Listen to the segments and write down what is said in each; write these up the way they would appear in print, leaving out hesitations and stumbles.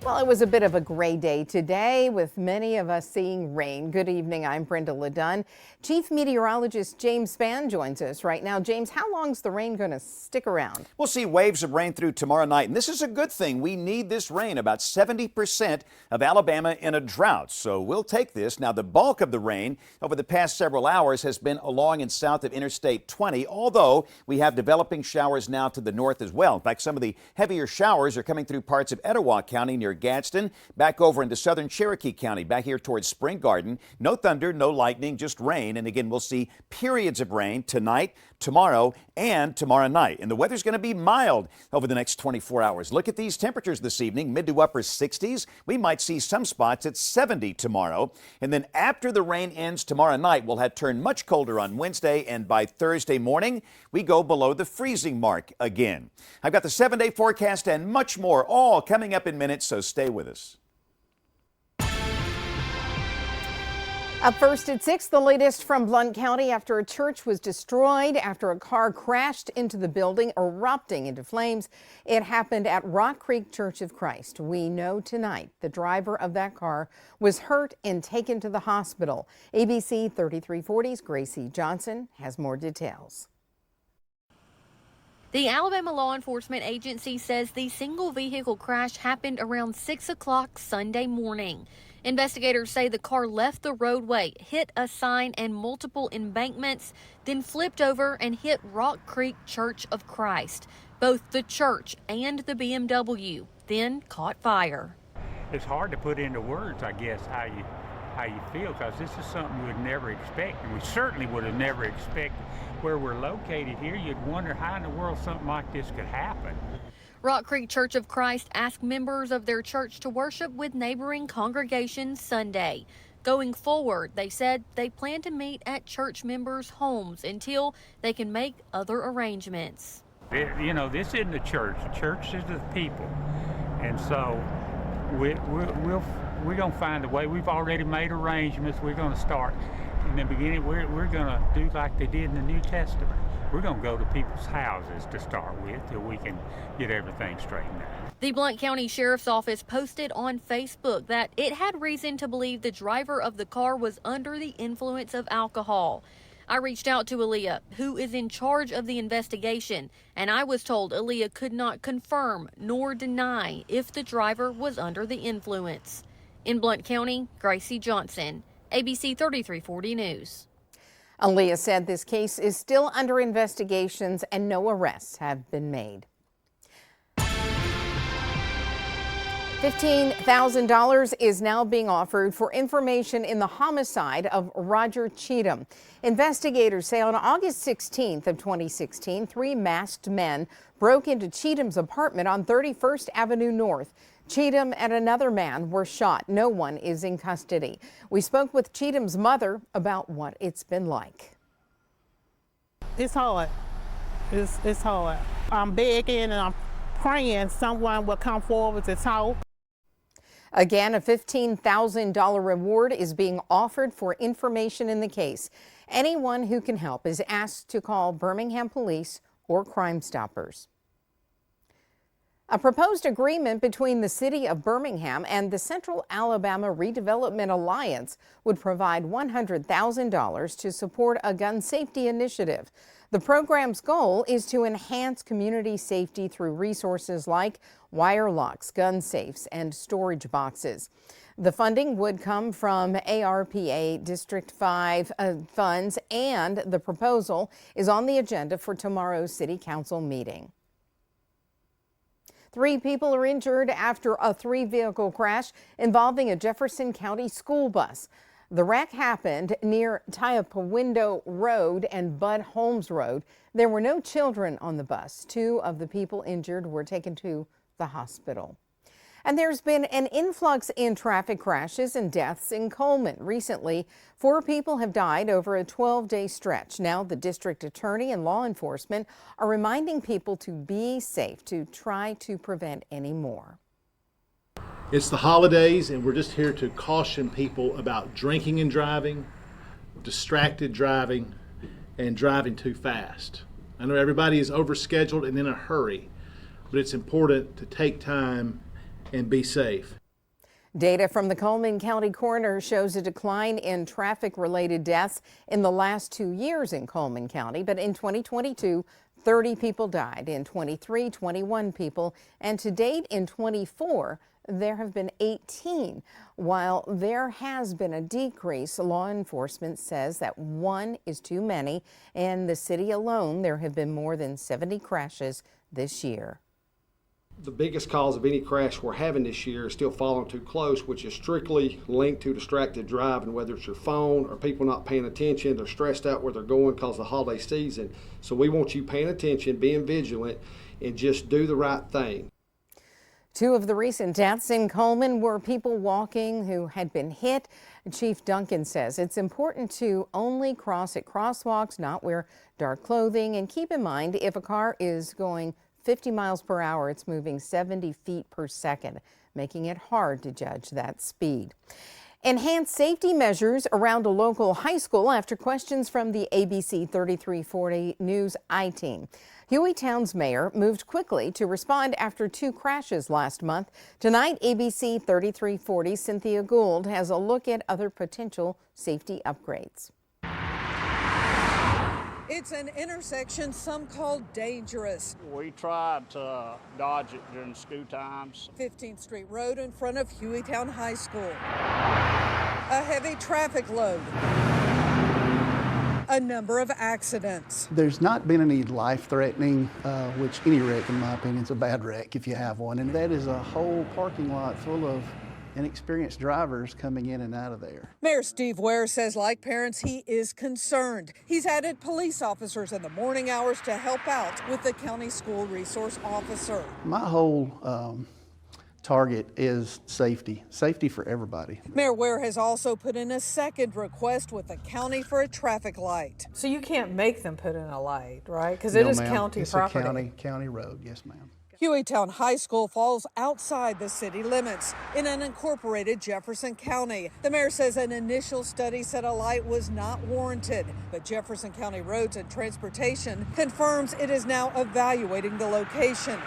Well, it was a bit of a gray day today with many of us seeing rain. Good evening. I'm Brenda LeDunn. Chief Meteorologist James Spann joins us right now. James, how long's the rain going to stick around? We'll see waves of rain through tomorrow night, and this is a good thing. We need this rain. About 70% of Alabama in a drought, so we'll take this. Now, the bulk of the rain over the past several hours has been along and south of Interstate 20, although we have developing showers now to the north as well. In fact, some of the heavier showers are coming through parts of Etowah County near Gadsden, back over into southern Cherokee County, back here towards Spring Garden. No thunder, no lightning, just rain. And again, we'll see periods of rain tonight, tomorrow, and tomorrow night. And the weather's going to be mild over the next 24 hours. Look at these temperatures this evening, mid to upper 60s. We might see some spots at 70 tomorrow. And then after the rain ends tomorrow night, we'll have turned much colder on Wednesday. And by Thursday morning, we go below the freezing mark again. I've got the 7-day forecast and much more, all coming up in minutes, so stay with us. Up first at 6, the latest from Blount County after a church was destroyed after a car crashed into the building, erupting into flames. It happened at Rock Creek Church of Christ. We know tonight the driver of that car was hurt and taken to the hospital. ABC 3340's Gracie Johnson has more details. The Alabama Law Enforcement Agency says the single vehicle crash happened around 6 o'clock Sunday morning. Investigators say the car left the roadway, hit a sign and multiple embankments, then flipped over and hit Rock Creek Church of Christ. Both the church and the BMW then caught fire. It's hard to put into words, I guess, how you feel, because this is something we would never expect, and we certainly would have never expected. Where we're located here, you'd wonder how in the world something like this could happen. Rock Creek Church of Christ asked members of their church to worship with neighboring congregations Sunday. Going forward, they said they plan to meet at church members' homes until they can make other arrangements. You know, this isn't the church. The church is the people. And so we're going to find a way. We've already made arrangements. We're going to start. In the beginning, we're going to do like they did in the New Testament. We're going to go to people's houses to start with till we can get everything straightened out. The Blount County Sheriff's Office posted on Facebook that it had reason to believe the driver of the car was under the influence of alcohol. I reached out to Aaliyah, who is in charge of the investigation, and I was told Aaliyah could not confirm nor deny if the driver was under the influence. In Blount County, Gracie Johnson, ABC 3340 News. Aaliyah said this case is still under investigations and no arrests have been made. $15,000 is now being offered for information in the homicide of Roger Cheatham. Investigators say on August 16th of 2016, 3 masked men broke into Cheatham's apartment on 31st Avenue North. Cheatham and another man were shot. No one is in custody. We spoke with Cheatham's mother about what it's been like. It's hard. It's hard. I'm begging and I'm praying someone will come forward to talk. Again, a $15,000 reward is being offered for information in the case. Anyone who can help is asked to call Birmingham Police or Crime Stoppers. A proposed agreement between the city of Birmingham and the Central Alabama Redevelopment Alliance would provide $100,000 to support a gun safety initiative. The program's goal is to enhance community safety through resources like wire locks, gun safes, and storage boxes. The funding would come from ARPA District 5 funds, and the proposal is on the agenda for tomorrow's City Council meeting. 3 people are injured after a 3-vehicle crash involving a Jefferson County school bus. The wreck happened near Tiapawindo Road and Bud Holmes Road. There were no children on the bus. 2 of the people injured were taken to the hospital. And there's been an influx in traffic crashes and deaths in Coleman. Recently, 4 people have died over a 12-day stretch. Now the district attorney and law enforcement are reminding people to be safe, to try to prevent any more. It's the holidays, and we're just here to caution people about drinking and driving, distracted driving, and driving too fast. I know everybody is overscheduled and in a hurry, but it's important to take time and be safe. Data from the Coleman County Coroner shows a decline in traffic-related deaths in the last 2 years in Coleman County, but in 2022, 30 people died. In 23, 21 people, and to date in 24, there have been 18. While there has been a decrease, law enforcement says that one is too many. In the city alone, there have been more than 70 crashes this year. The biggest cause of any crash we're having this year is still following too close, which is strictly linked to distracted driving, whether it's your phone or people not paying attention. They're stressed out where they're going because of the holiday season. So we want you paying attention, being vigilant, and just do the right thing. Two of the recent deaths in Coleman were people walking who had been hit. Chief Duncan says it's important to only cross at crosswalks, not wear dark clothing, and keep in mind if a car is going 50 miles per hour, it's moving 70 feet per second, making it hard to judge that speed. Enhanced safety measures around a local high school after questions from the ABC 3340 News I-Team. Hueytown's mayor moved quickly to respond after 2 crashes last month. Tonight, ABC 3340 Cynthia Gould has a look at other potential safety upgrades. It's an intersection some call dangerous. We tried to dodge it during school times. 15th Street Road in front of Hueytown High School. A heavy traffic load. A number of accidents. There's not been any life-threatening, which any wreck, in my opinion, is a bad wreck if you have one. And that is a whole parking lot full of inexperienced drivers coming in and out of there. Mayor Steve Ware says, like parents, he is concerned. He's added police officers in the morning hours to help out with the county school resource officer. My whole target is safety for everybody. Mayor Ware has also put in a second request with the county for a traffic light. So you can't make them put in a light, right? Because it is county property. It's a county road, yes, ma'am. Hueytown High School falls outside the city limits in unincorporated Jefferson County. The mayor says an initial study said a light was not warranted, but Jefferson County Roads and Transportation confirms it is now evaluating the location.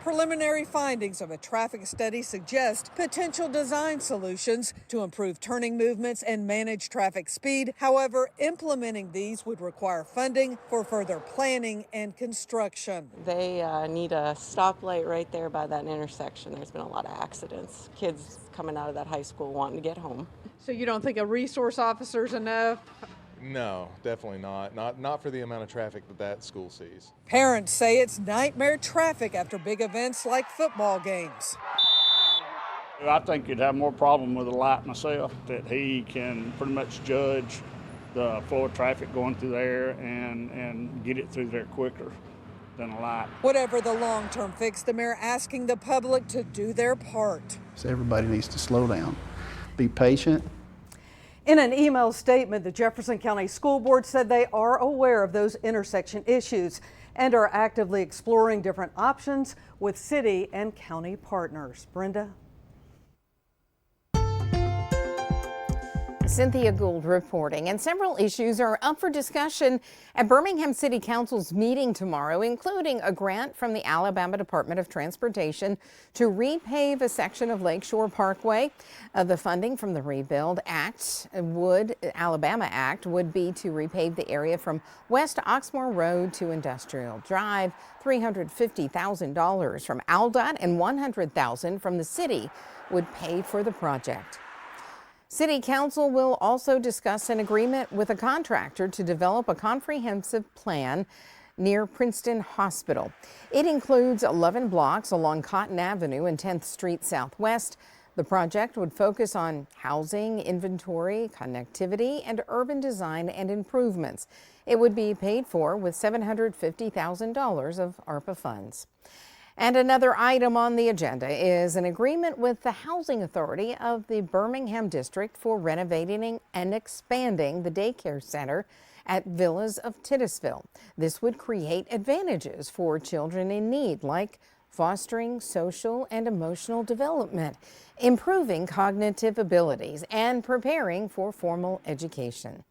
Preliminary findings of a traffic study suggest potential design solutions to improve turning movements and manage traffic speed. However, implementing these would require funding for further planning and construction. They need a stoplight right there by that intersection. There's been a lot of accidents. Kids coming out of that high school wanting to get home. So you don't think a resource officer's enough? No, definitely not. Not for the amount of traffic that school sees. Parents say it's nightmare traffic after big events like football games. I think you'd have more problem with a light myself, that he can pretty much judge the flow of traffic going through there and get it through there quicker than a light. Whatever the long-term fix, the mayor asking the public to do their part. So everybody needs to slow down, be patient. In an email statement, the Jefferson County School Board said they are aware of those intersection issues and are actively exploring different options with city and county partners. Brenda? Cynthia Gould reporting. And several issues are up for discussion at Birmingham City Council's meeting tomorrow, including a grant from the Alabama Department of Transportation to repave a section of Lakeshore Parkway. The funding from the Rebuild Act Alabama Act would be to repave the area from West Oxmoor Road to Industrial Drive. $350,000 from ALDOT and $100,000 from the city would pay for the project. City Council will also discuss an agreement with a contractor to develop a comprehensive plan near Princeton Hospital. It includes 11 blocks along Cotton Avenue and 10th Street Southwest. The project would focus on housing, inventory, connectivity, and urban design and improvements. It would be paid for with $750,000 of ARPA funds. And another item on the agenda is an agreement with the Housing Authority of the Birmingham District for renovating and expanding the daycare center at Villas of Titusville. This would create advantages for children in need, like fostering social and emotional development, improving cognitive abilities, and preparing for formal education.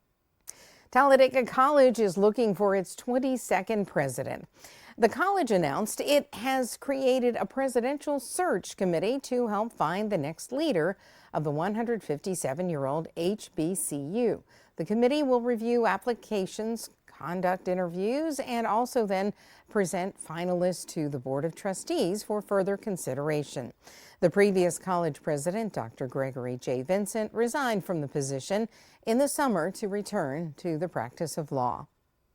Talladega College is looking for its 22nd president. The college announced it has created a presidential search committee to help find the next leader of the 157-year-old HBCU. The committee will review applications, conduct interviews, and also then present finalists to the Board of Trustees for further consideration. The previous college president, Dr. Gregory J. Vincent, resigned from the position in the summer to return to the practice of law.